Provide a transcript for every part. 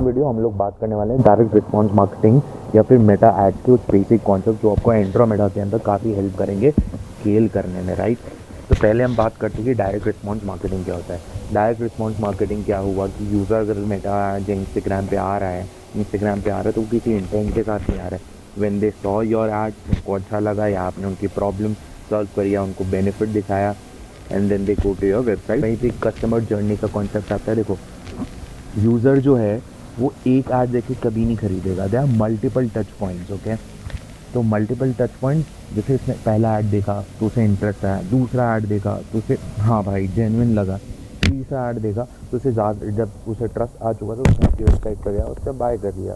Video हम लोग बात करने वाले हैं डायरेक्ट रिस्पॉन्स मार्केटिंग या फिर मेटा एड के कुछ बेसिक कॉन्सेप्ट जो आपको एंड्रोमेडा के अंदर काफ़ी हेल्प करेंगे स्केल करने में, राइट। तो पहले हम बात करते हैं कि डायरेक्ट रिस्पॉन्स मार्केटिंग क्या होता है। डायरेक्ट रिस्पॉन्स मार्केटिंग क्या हुआ कि यूज़र अगर मेटा जो इंस्टाग्राम पे आ रहा है तो वो किसी इंटेंट के साथ नहीं आ रहा है। When they saw your add, उनको अच्छा लगा या आपने उनकी प्रॉब्लम सॉल्व करी या उनको बेनिफिट दिखाया, and then they go to your website. वहीं पे कस्टमर जर्नी का कॉन्सेप्ट आता है। देखो, यूज़र जो है वो एक ऐड देख के कभी नहीं खरीदेगा। They are multiple touch points, okay. तो मल्टीपल टच पॉइंट, जैसे इसने पहला ऐड देखा तो उसे इंटरेस्ट आया, दूसरा ऐड देखा तो उसे हाँ भाई जेन्युइन लगा, तीसरा ऐड देखा तो उसे ज़्यादा, जब उसे ट्रस्ट आ चुका तो उसने आपकी वेबसाइट पर गया और उससे बाय कर लिया,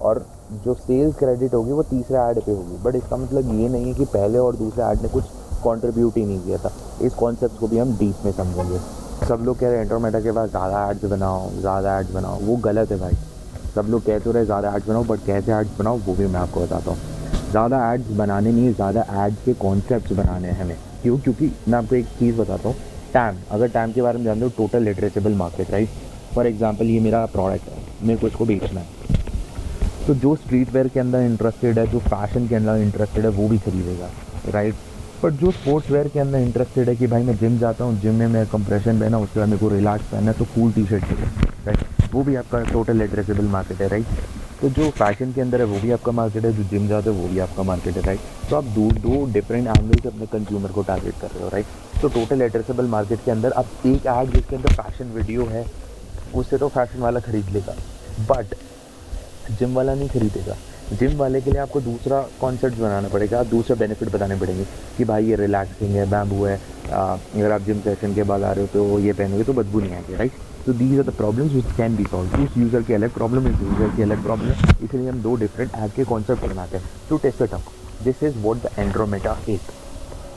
और जो सेल्स क्रेडिट होगी वो तीसरे ऐड पे होगी। बट इसका मतलब ये नहीं है कि पहले और दूसरे ऐड ने कुछ कंट्रीब्यूट ही नहीं किया था। इस कॉन्सेप्ट को भी हम डीप में समझेंगे। सब लोग कह रहे हैं एंड्रोमेटा के पास ज़्यादा एड्स बनाओ, वो गलत है भाई। सब लोग कहते रहे ज़्यादा एड्स बनाओ, बट कैसे एड्स बनाओ वो भी मैं आपको बताता हूँ। ज़्यादा एड्स बनाने नहीं, ज़्यादा एड्स के कॉन्सेप्ट्स बनाने हैं हमें। क्यों? क्योंकि मैं आपको एक चीज़ बताता हूँ। टैम, अगर टैम के बारे में जानते हो, total addressable market, right. For example ये मेरा प्रोडक्ट है, मेरे को इसको बेचना है। तो जो स्ट्रीट वेयर के अंदर इंटरेस्टेड है, जो फैशन के अंदर इंटरेस्टेड है, वो भी खरीदेगा, राइट। बट जो स्पोर्ट्स वेयर के अंदर इंटरेस्टेड है कि भाई मैं जिम जाता हूँ, जिम में मैं कंप्रेशन पहना, उसके बाद मेरे को रिलैक्स पहनना है तो कूल टी शर्ट चाहिए, राइट, वो भी आपका टोटल एड्रेसेबल मार्केट है, राइट। तो जो फैशन के अंदर है वो भी आपका मार्केट है, जो जिम जाते हैं वो भी आपका मार्केट है, राइट। तो आप दो डिफरेंट एंगल से अपने कंज्यूमर को टारगेट कर रहे हो, राइट। तो टोटल एड्रेसेबल मार्केट के अंदर अब एक ऐड जिसके अंदर फैशन वीडियो है, उससे तो फैशन वाला खरीद लेगा, बट जिम वाला नहीं खरीदेगा। जिम वाले के लिए आपको दूसरा कॉन्सेप्ट बनाना पड़ेगा, दूसरे बेनिफिट बताने पड़ेंगे कि भाई ये रिलैक्सिंग है, बैम्बू है, अगर आप जिम सेशन के बाद आ रहे हो तो ये पहनोगे तो बदबू नहीं आएगी, राइट। तो these are the problems which can be solve. उस यूज़र की अलग प्रॉब्लम है, इस यूज़र की अलग प्रॉब्लम है, इसलिए हम दो डिफरेंट ऐड के कॉन्सेप्ट बनाते हैं to test it out. This is what the Andromeda is.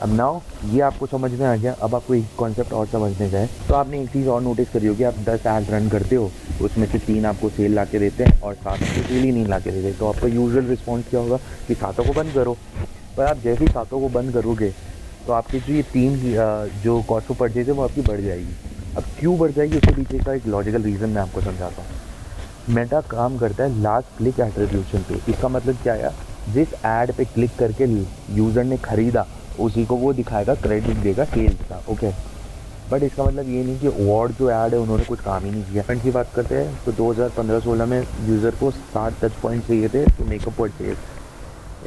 अब नाउ ये आपको समझ में आ गया। अब आपको एक कॉन्सेप्ट और समझने का है। तो आपने एक चीज़ और नोटिस करी होगी, आप 10 ऐड रन करते हो, उसमें से 3 आपको सेल ला के देते हैं और 7 आपको सेल ही नहीं ला के देते। तो आपका यूजुअल रिस्पॉन्स क्या होगा कि 7 को बंद करो। पर आप जैसे ही 7 को बंद करोगे तो आपकी जो ये 3 जो कॉस्ट ऑफ परचेज है वो आपकी बढ़ जाएगी। अब क्यों बढ़ जाएगी, उसके पीछे का एक लॉजिकल रीज़न मैं आपको समझाता हूँ। मेटा काम करता है लास्ट क्लिक एट्रीब्यूशन पे। इसका मतलब क्या है, जिस ऐड पे क्लिक करके यूज़र ने खरीदा उसी को वो दिखाएगा, क्रेडिट देगा सेल्स का, ओके। बट इसका मतलब ये नहीं कि और जो ऐड है उन्होंने कुछ काम ही नहीं किया। फ्रेंड की बात करते हैं तो 2015-16 में यूज़र को 7 टच पॉइंट चाहिए थे to make a purchase.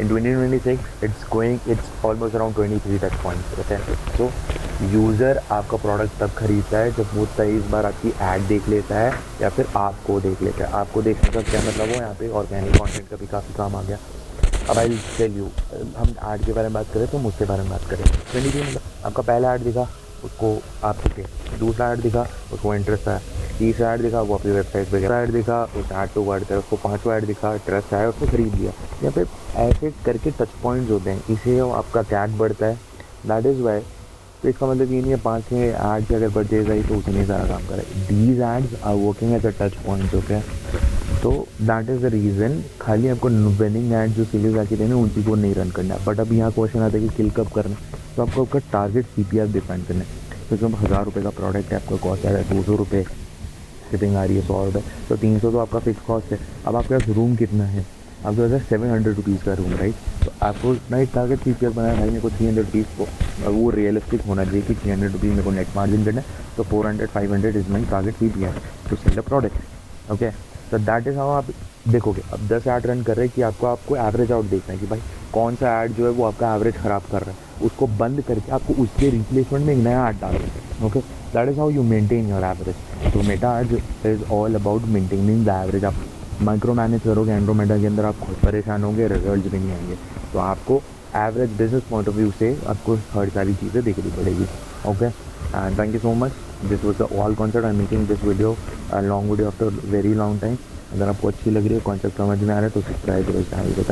In 2026 it's almost around 23 touch points, okay. तो यूज़र आपका प्रोडक्ट तब खरीदता है जब वो 23 बार आपकी ऐड देख लेता है या फिर आपको देख लेता है। आपको देखने का क्या मतलब हो, यहाँ पे ऑर्गेनिक कंटेंट का भी काफ़ी काम आ गया। अब आई टेल यू, हम ऐड के बारे में बात करें तो मुझसे बारे में बात करें। 23 मतलब आपका पहला ऐड दिखा, उसको आप टिके, दूसरा ऐड दिखा, उसको इंटरेस्ट आया, तीसरा ऐड दिखा, वो अपनी वेबसाइट पे गया, ऐड दिखा, उस ऐड पे वर्ड करा, उसको 5वां ऐड दिखा, ट्रस्ट आया, उसको खरीद लिया। यहाँ पे ऐसे करके टच पॉइंट्स होते हैं, इसे आपका कैट बढ़ता है, दैट इज़ वाई। तो इसका मतलब ये नहीं है 5-6 ऐड से अगर परचेज आई तो उसने सारा काम करा। These ads are working as a touch points, okay. तो दैट इज़ द रीज़न। खाली आपको विनिंग ऐड जो सेल्स आके देना उसी को नहीं रन करना है। बट अब यहाँ क्वेश्चन आता है कि किल कब करना, तो आपको आपका टारगेट CPR डिफाइन करना है। क्योंकि अब 1000 रुपये का प्रोडक्ट है, आपका कॉस्ट आ रहा है 200 रुपये, शिपिंग आ रही है 100 रुपये, तो 300 तो आपका फिक्स कॉस्ट है। अब आपके पास रूम कितना है, आपके पास है 700 रुपीज़ का रूम, राइट। तो आपको इतना एक टारगेट CPR बनाया भाई, मेरे को 300 रुपीज़ को, और वो रियलिस्टिक होना चाहिए कि 300 रुपीज़ मेरे को नेट मार्जिन करना है। तो 400-500 is my target CPR to sell the product, okay. तो दैट इज़ हाउ आप देखोगे। अब 10 ऐड रन कर रहे हैं कि आपको एवरेज आउट देखना है कि भाई कौन सा ऐड जो है वो आपका एवरेज ख़राब कर रहा है, उसको बंद करके आपको उसके रिप्लेसमेंट में एक नया ऐड डालना है, okay. That is how you maintain your average. तो Meta ad is all about maintaining the average. आप माइक्रो मैनेज करोगे एंड्रोमेटा के अंदर, आप खुद परेशान होंगे, रिजल्ट भी नहीं आएंगे। तो आपको average business point of view से आपको हर सारी चीज़ें देखनी पड़ेगी, okay. And thank you so much. This was the all concept. I am making this video, long video after very long time. अगर आपको अच्छी लग रही है, कॉन्सेप्ट समझ में आ रहा है तो सब्सक्राइब करो इस चैनल को।